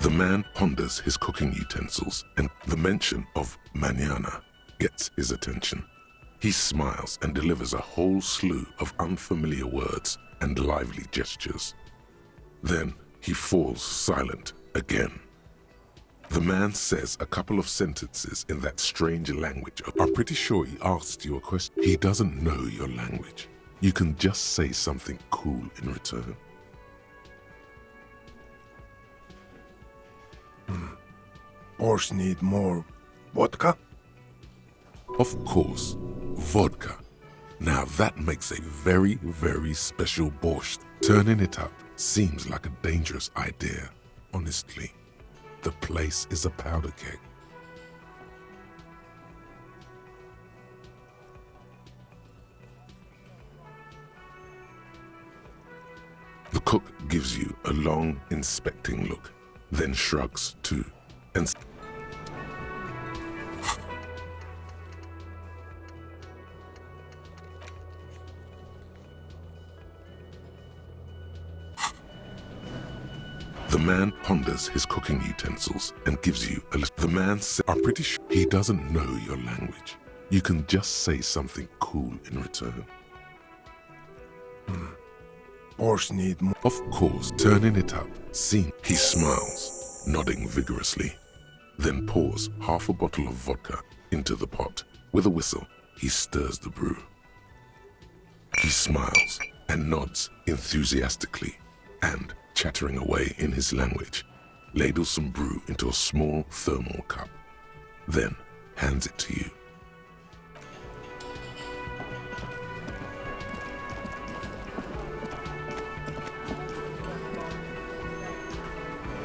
The man ponders his cooking utensils, and the mention of mañana gets his attention. He smiles and delivers a whole slew of unfamiliar words and lively gestures. Then he falls silent again. The man says a couple of sentences in that strange language. I'm pretty sure he asked you a question. He doesn't know your language. You can just say something cool in return. Borscht need more vodka? Of course, vodka. Now that makes a very, very special borscht. Turning it up seems like a dangerous idea, honestly. The place is a powder keg. The cook gives you a long, inspecting look, then shrugs too, and the man ponders his cooking utensils and gives you a list. The man says, I'm pretty sure he doesn't know your language. You can just say something cool in return. Borscht need more. Of course, turning it up, he smiles, nodding vigorously, then pours half a bottle of vodka into the pot. With a whistle, he stirs the brew. He smiles and nods enthusiastically, and, chattering away in his language, ladles some brew into a small thermal cup, then hands it to you.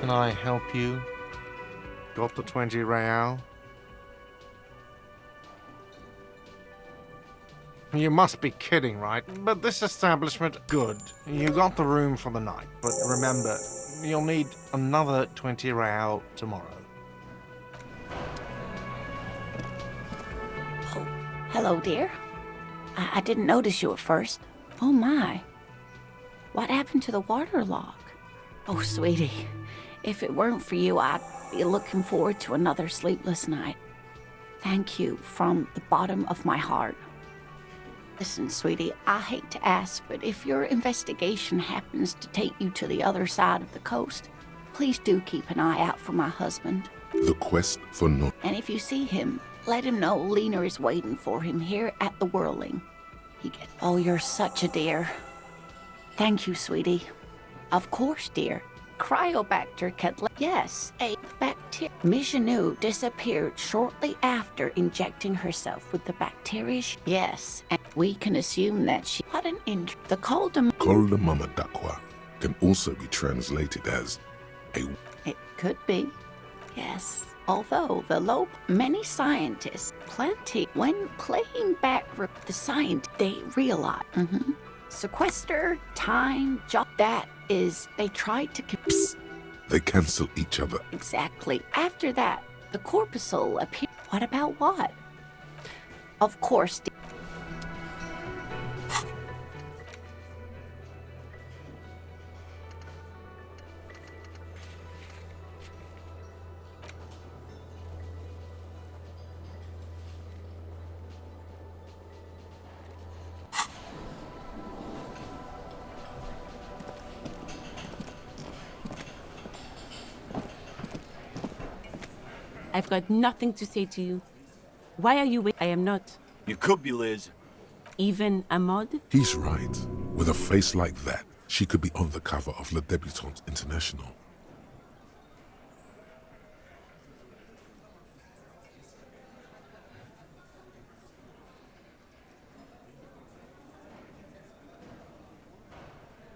Can I help you? Got the 20 real? You must be kidding, right? But this establishment, good. You got the room for the night, but remember, you'll need another 20 real tomorrow. Oh, hello, dear. I didn't notice you at first. Oh, my. What happened to the water lock? Oh, sweetie. If it weren't for you, I'd be looking forward to another sleepless night. Thank you from the bottom of my heart. Listen, sweetie, I hate to ask, but if your investigation happens to take you to the other side of the coast, please do keep an eye out for my husband. The quest for no. And if you see him, let him know Lena is waiting for him here at the Whirling. Oh, you're such a dear. Thank you, sweetie. Of course, dear. Cryobacter yes, a bacteria. Michanu disappeared shortly after injecting herself with the bacteria. Yes, and we can assume that she had an injury. The Koldamama Dakwa can also be translated as a... It could be, yes. Although many scientists, when playing back the science, they realize, sequester, time, job, that is, they tried to... They cancel each other. Exactly. After that, the corpuscle appeared. What about what? Of course. I've got nothing to say to you. Why are you waiting? I am not. You could be, Liz. Even Ahmad? He's right. With a face like that, she could be on the cover of Le Debutante International.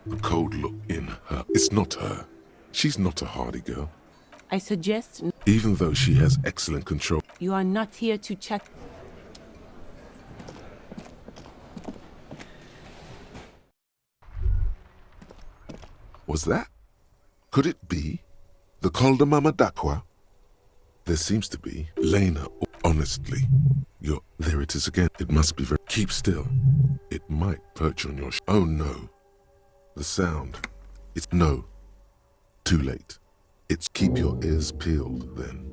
The cold look in her. It's not her. She's not a hardy girl. I suggest... Even though she has excellent control. You are not here to chat. Was that? Could it be? The Koldamama Dakwa? There seems to be. Lena, honestly. There it is again. It must be very... Keep still. It might perch on your... Oh no. The sound. It's no. Too late. It's keep your ears peeled then.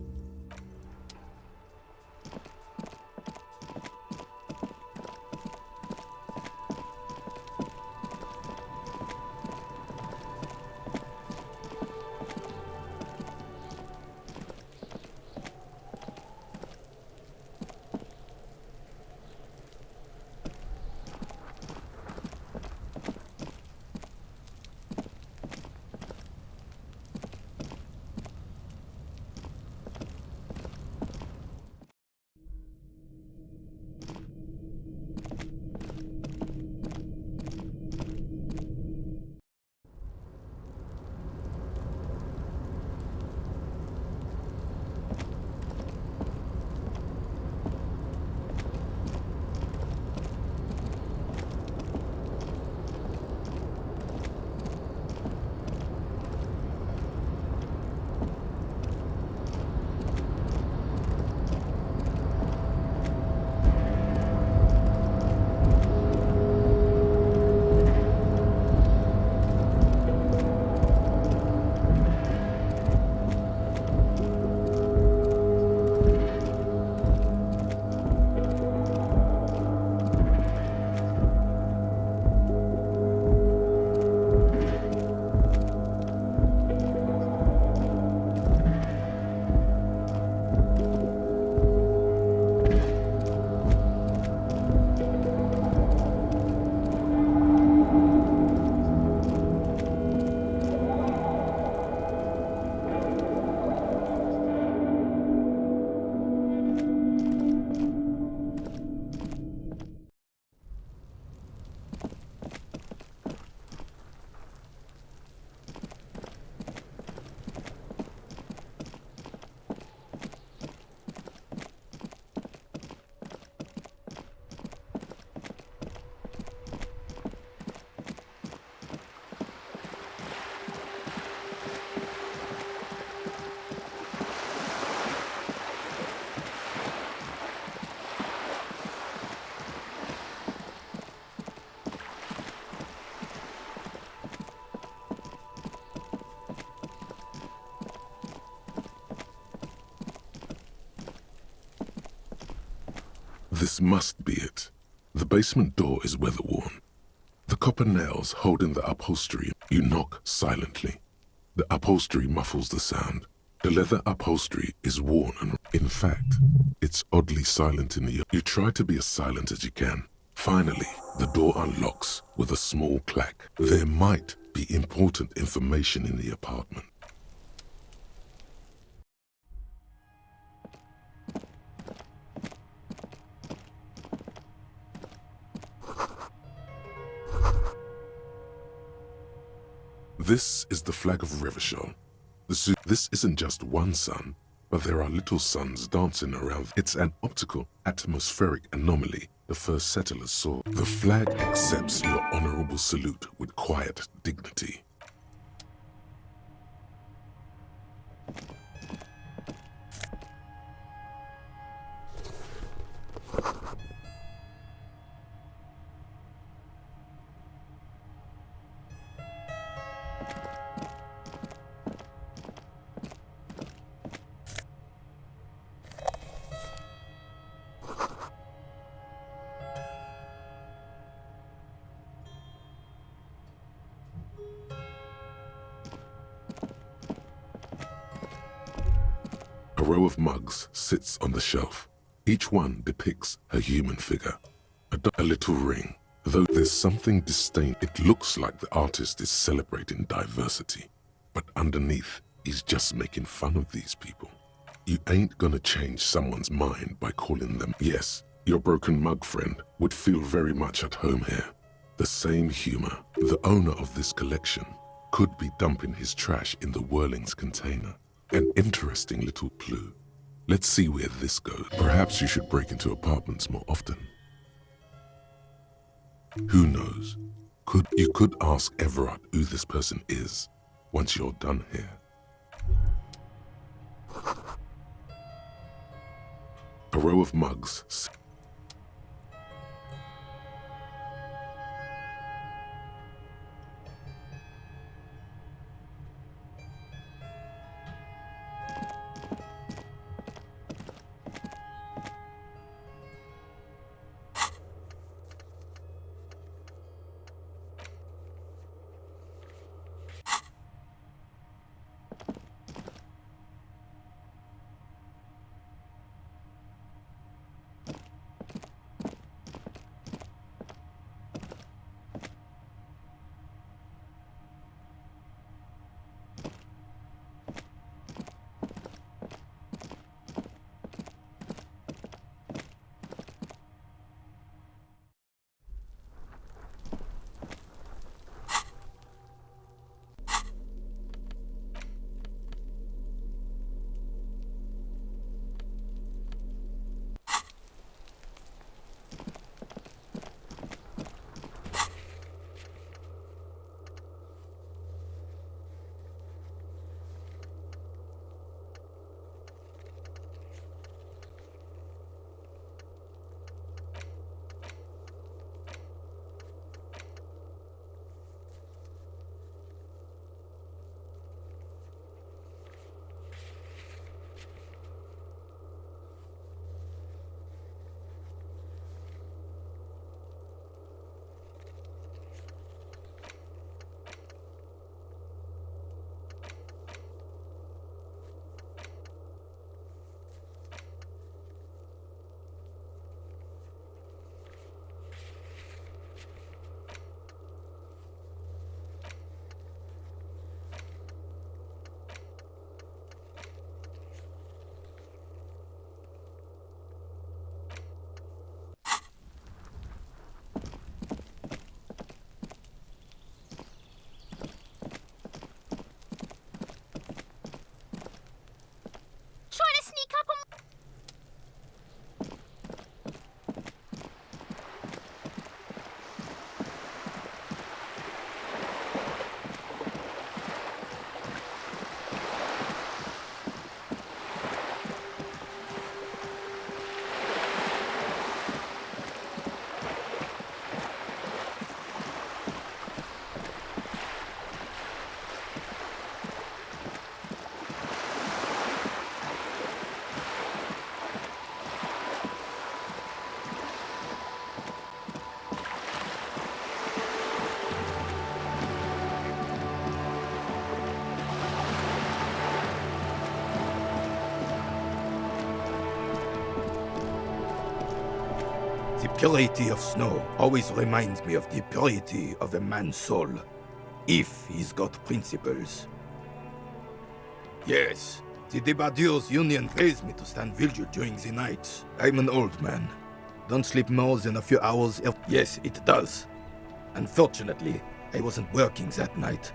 This must be it. The basement door is weather-worn. The copper nails holding the upholstery. You knock silently. The upholstery muffles the sound. The leather upholstery is worn and, in fact, it's oddly silent in the... You try to be as silent as you can. Finally, the door unlocks with a small clack. There might be important information in the apartment. This is the flag of Revachol. This isn't just one sun, but there are little suns dancing around. It's an optical, atmospheric anomaly the first settlers saw. The flag accepts your honorable salute with quiet dignity. A row of mugs sits on the shelf. Each one depicts a human figure. A little ring. Though there's something distinct, it looks like the artist is celebrating diversity. But underneath, he's just making fun of these people. You ain't gonna change someone's mind by calling them. Yes, your broken mug friend would feel very much at home here. The same humor. The owner of this collection could be dumping his trash in the Whirling's container. An interesting little clue. Let's see where this goes. Perhaps you should break into apartments more often. Who knows? You could ask Everard who this person is once you're done here. A row of mugs. Trying to sneak up on... The purity of snow always reminds me of the purity of a man's soul, if he's got principles. Yes, the Debardeurs Union pays me to stand vigil during the night. I'm an old man. Don't sleep more than a few hours. Yes, it does. Unfortunately, I wasn't working that night.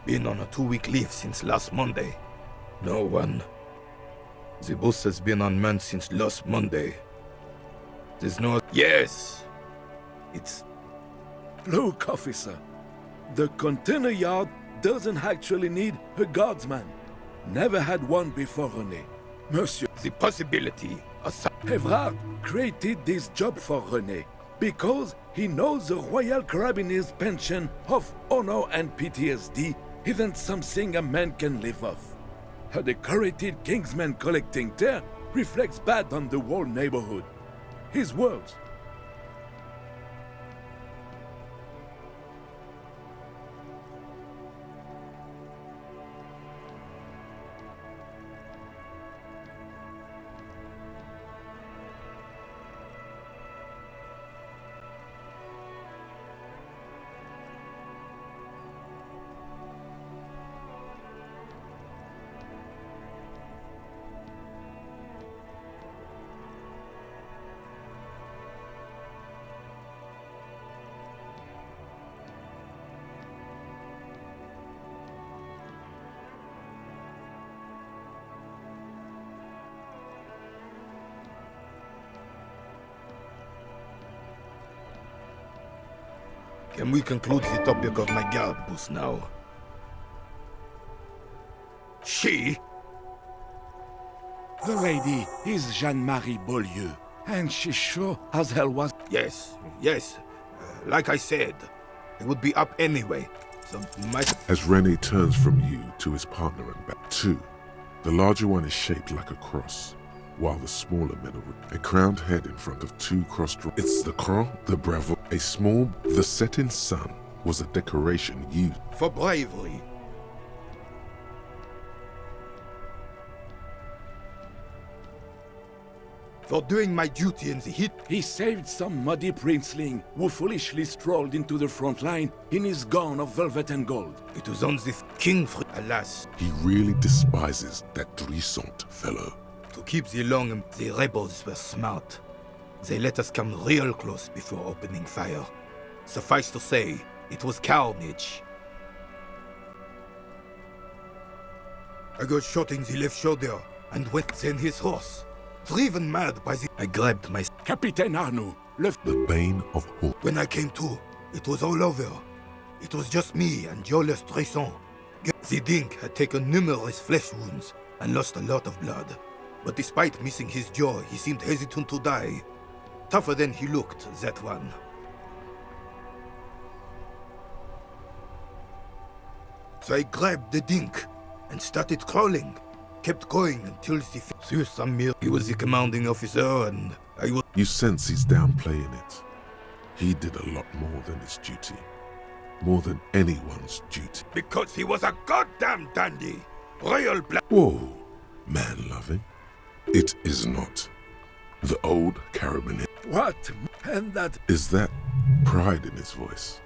Been on a 2-week leave since last Monday. No one. The boss has been unmanned since last Monday. There's no... Yes! It's... Look, officer. The container yard doesn't actually need a guardsman. Never had one before, René. Monsieur The possibility of... Evrard created this job for René because he knows the Royal Carabiniers' pension of honor and PTSD isn't something a man can live off. A decorated Kingsman collecting tear reflects bad on the whole neighborhood. His words. Can we conclude the topic of my guard boost now? She? The lady is Jeanne-Marie Beaulieu, and she sure as hell was... Yes. Like I said, it would be up anyway. So my... As René turns from you to his partner and back, two. The larger one is shaped like a cross, while the smaller middle, a crowned head in front of two crossed... It's the croix, the bravo, a small... The setting sun was a decoration used For bravery. For doing my duty in the heat. He saved some muddy princeling who foolishly strolled into the front line in his gown of velvet and gold. It was on this king, alas. He really despises that Drissant fellow. To keep the long, the rebels were smart. They let us come real close before opening fire. Suffice to say, it was carnage. I got shot in the left shoulder and went then his horse. Driven mad by the... I grabbed my... Capitaine Arnoux, left The bane of Hall. When I came to, it was all over. It was just me and Jolas Tresson. The Dink had taken numerous flesh wounds and lost a lot of blood. But despite missing his jaw, he seemed hesitant to die. Tougher than he looked, that one. So I grabbed the Dink and started crawling. Kept going until the Samir. He was the commanding officer and I was... You sense he's downplaying it. He did a lot more than his duty. More than anyone's duty. Because he was a goddamn dandy. Royal black... Whoa, man-loving. It is not. The old carabiner. what? And that... Is that pride in his voice?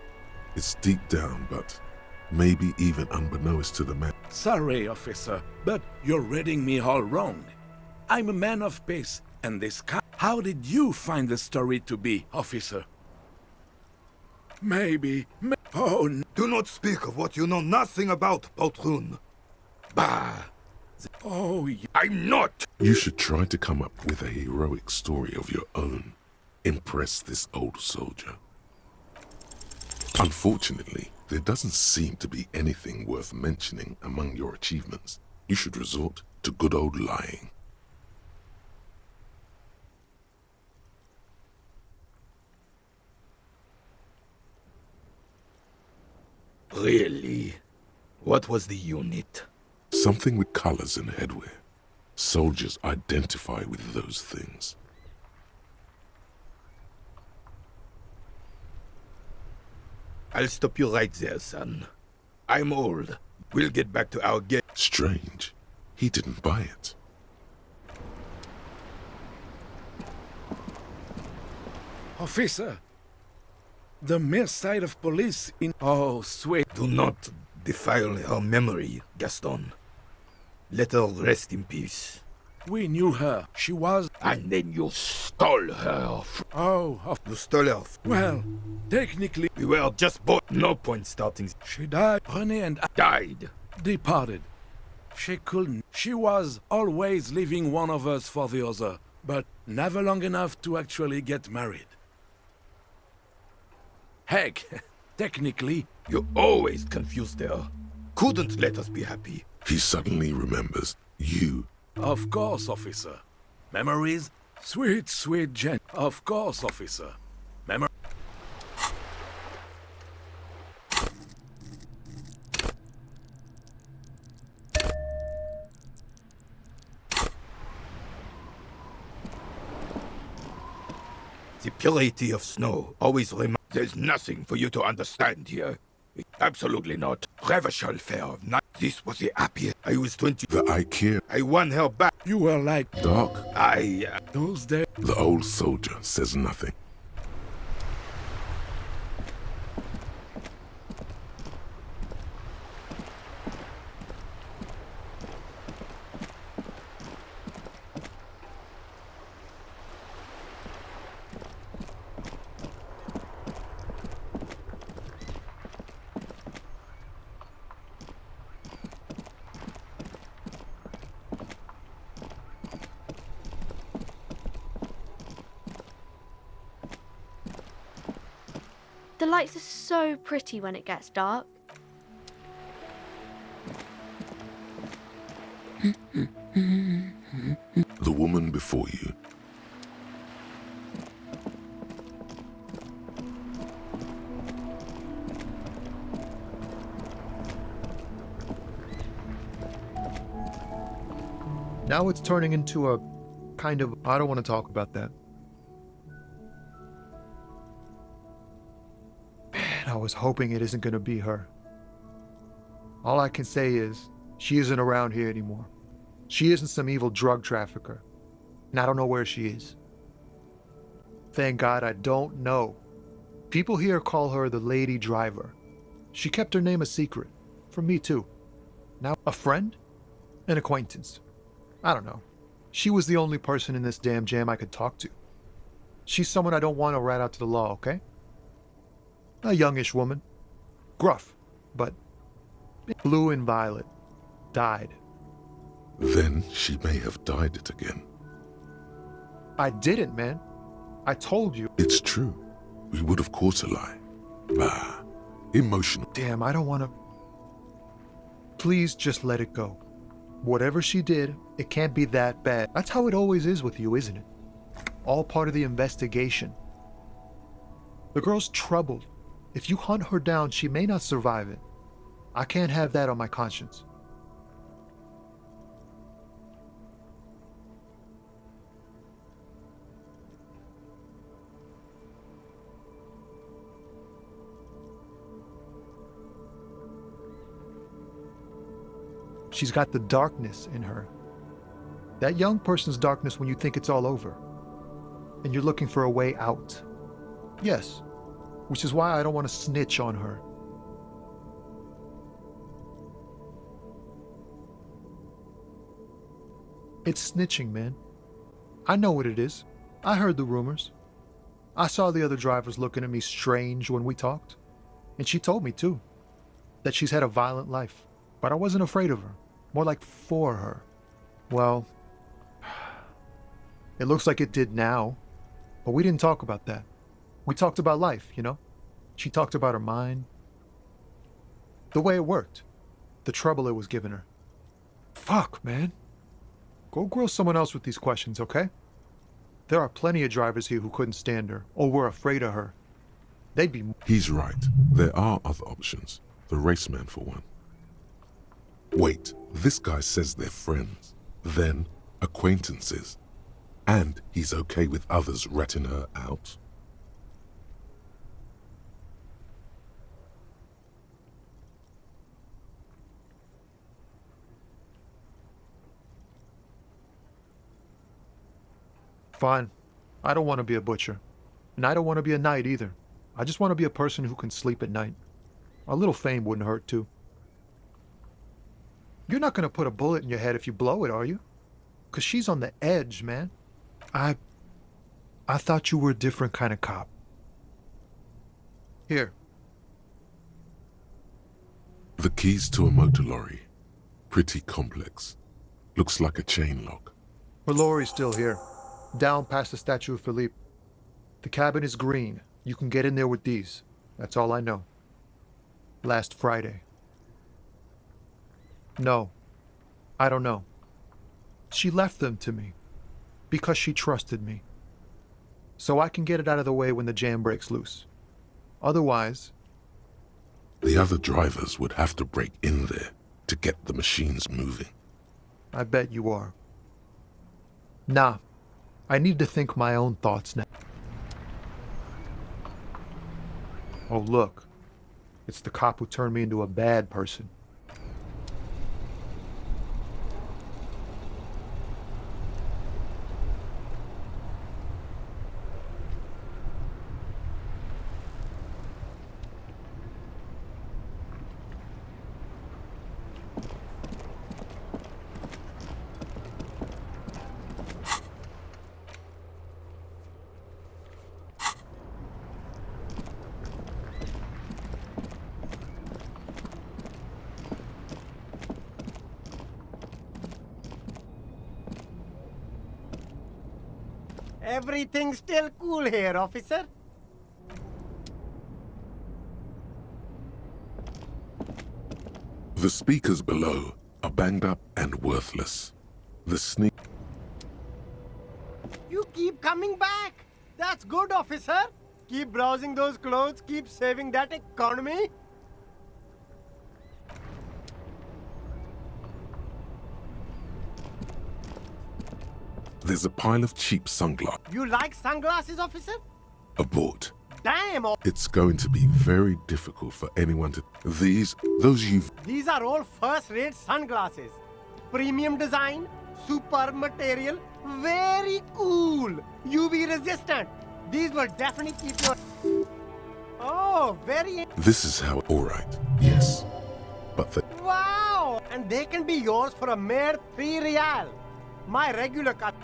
It's deep down, but maybe even unbeknownst to the man. Sorry, officer, but you're reading me all wrong. I'm a man of peace, and this How did you find the story to be, officer? Maybe... Oh, Do not speak of what you know nothing about, Poltroon. Bah! oh, I'm not! You should try to come up with a heroic story of your own. Impress this old soldier. Unfortunately, there doesn't seem to be anything worth mentioning among your achievements. You should resort to good old lying. Really? What was the unit? Something with colors and headwear. Soldiers identify with those things. I'll stop you right there, son. I'm old. We'll get back to our game. Strange. He didn't buy it. officer. The mere sight of police in... Oh, sweet. Do not defile her memory, Gaston. Let her rest in peace. We knew her. She was... And then you stole her. You stole her. Well, technically, We were just both. No point starting. she died. René and I Died. departed. She couldn't. She was always leaving one of us for the other, but never long enough to actually get married. Heck, technically, You always confused her. Couldn't let us be happy. He suddenly remembers you. of course, officer. Memories? Sweet, sweet Jen. Of course, officer. Mem- The purity of snow always reminds... There's nothing for you to understand here. Absolutely not. Revachol fair of night. This was the happiest. I was 20. The IKEA I won her back. You were like dark. those days. The old soldier says nothing. The lights are so pretty when it gets dark. The woman before you. Now it's turning into a kind of... I don't want to talk about that. Man, I was hoping it isn't going to be her. All I can say is, she isn't around here anymore. She isn't some evil drug trafficker. and I don't know where she is. Thank God I don't know. People here call her the lady driver. She kept her name a secret. From me too. Now, a friend? An acquaintance. I don't know. She was the only person in this damn jam I could talk to. She's someone I don't want to rat out to the law, okay? A youngish woman. Gruff, but blue and violet. Died. Then she may have dyed it again. I didn't, man. I told you. It's true. We would have caught a lie. Bah. Emotional. Damn, I don't want to... Please just let it go. Whatever she did, it can't be that bad. That's how it always is with you, isn't it? All part of the investigation. The girl's troubled. If you hunt her down, she may not survive it. I can't have that on my conscience. She's got the darkness in her. That young person's darkness when you think it's all over. And you're looking for a way out. Yes, which is why I don't want to snitch on her. It's snitching, man. I know what it is. I heard the rumors. I saw the other drivers looking at me strange when we talked. And she told me, too, that she's had a violent life. But I wasn't afraid of her. More like for her. Well, it looks like it did now. But we didn't talk about that. We talked about life, you know? She talked about her mind. The way it worked. The trouble it was giving her. Fuck, man. Go grill someone else with these questions, okay? There are plenty of drivers here who couldn't stand her, or were afraid of her. They'd be... He's right. There are other options. The raceman, for one. Wait, this guy says they're friends, then acquaintances, and he's okay with others ratting her out? Fine. I don't want to be a butcher. And I don't want to be a knight either. I just want to be a person who can sleep at night. A little fame wouldn't hurt too. You're not going to put a bullet in your head if you blow it, are you? Because she's on the edge, man. I thought you were a different kind of cop. Here. The keys to a motor lorry. Pretty complex. Looks like a chain lock. Her lorry's still here. Down past the statue of Philippe. The cabin is green. You can get in there with these. That's all I know. Last Friday. No, I don't know. She left them to me because she trusted me. So I can get it out of the way when the jam breaks loose. Otherwise... The other drivers would have to break in there to get the machines moving. I bet you are. Nah, I need to think my own thoughts now. Oh, look. It's the cop who turned me into a bad person. Everything's still cool here, officer. The speakers below are banged up and worthless. The sneak... You keep coming back. That's good, officer. Keep browsing those clothes, keep saving that economy. There's a pile of cheap sunglasses. You like sunglasses, officer? Abort. Damn! It's going to be very difficult for anyone to... These are all first-rate sunglasses. Premium design, superb material, Very cool. UV resistant. These will definitely keep your... Oh, very... This is how... Alright, yes. But the... Wow! And they can be yours for a mere 3 real. My regular cut...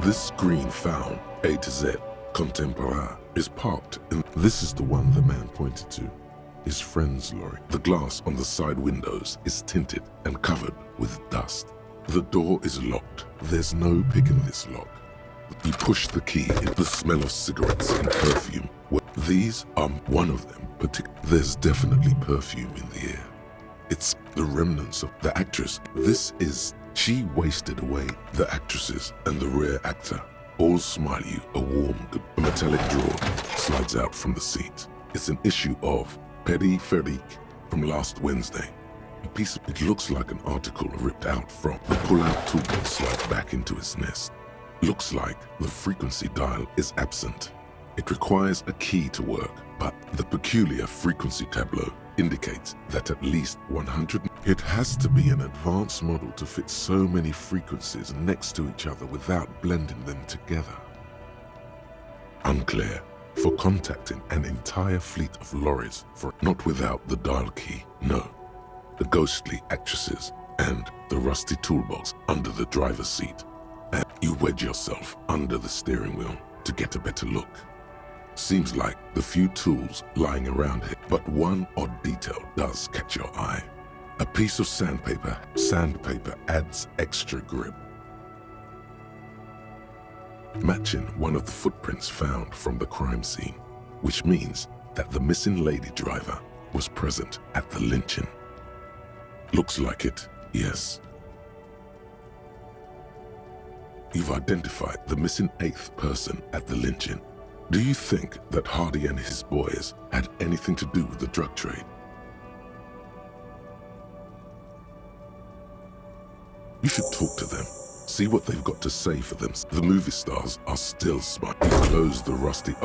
This screen found, A to Z, contemporaire, is parked in... This is the one the man pointed to. His friend's lorry. The glass on the side windows is tinted and covered with dust. The door is locked. There's no picking this lock. You push the key in. The smell of cigarettes and perfume. Well, these are one of them. There's definitely perfume in the air. It's the remnants of the actress. This is... She wasted away the actresses and the rear actor. All smile you a warm, a metallic drawer slides out from the seat. It's an issue of Petit Feric from last Wednesday. A piece of... It looks like an article ripped out from... The pull-out toolbox slides back into its nest. Looks like the frequency dial is absent. It requires a key to work, but the peculiar frequency tableau indicates that at least 100... It has to be an advanced model to fit so many frequencies next to each other without blending them together. Unclear. For contacting an entire fleet of lorries, for not without the dial key, no. The ghostly actresses and the rusty toolbox under the driver's seat. And you wedge yourself under the steering wheel to get a better look. Seems like the few tools lying around here, but one odd detail does catch your eye. A piece of sandpaper. Sandpaper adds extra grip. Matching one of the footprints found from the crime scene, which means that the missing lady driver was present at the lynching. Looks like it, yes. You've identified the missing 8th person at the lynching. Do you think that Hardy and his boys had anything to do with the drug trade? You should talk to them, see what they've got to say for them. The movie stars are still smart. You close the rusty...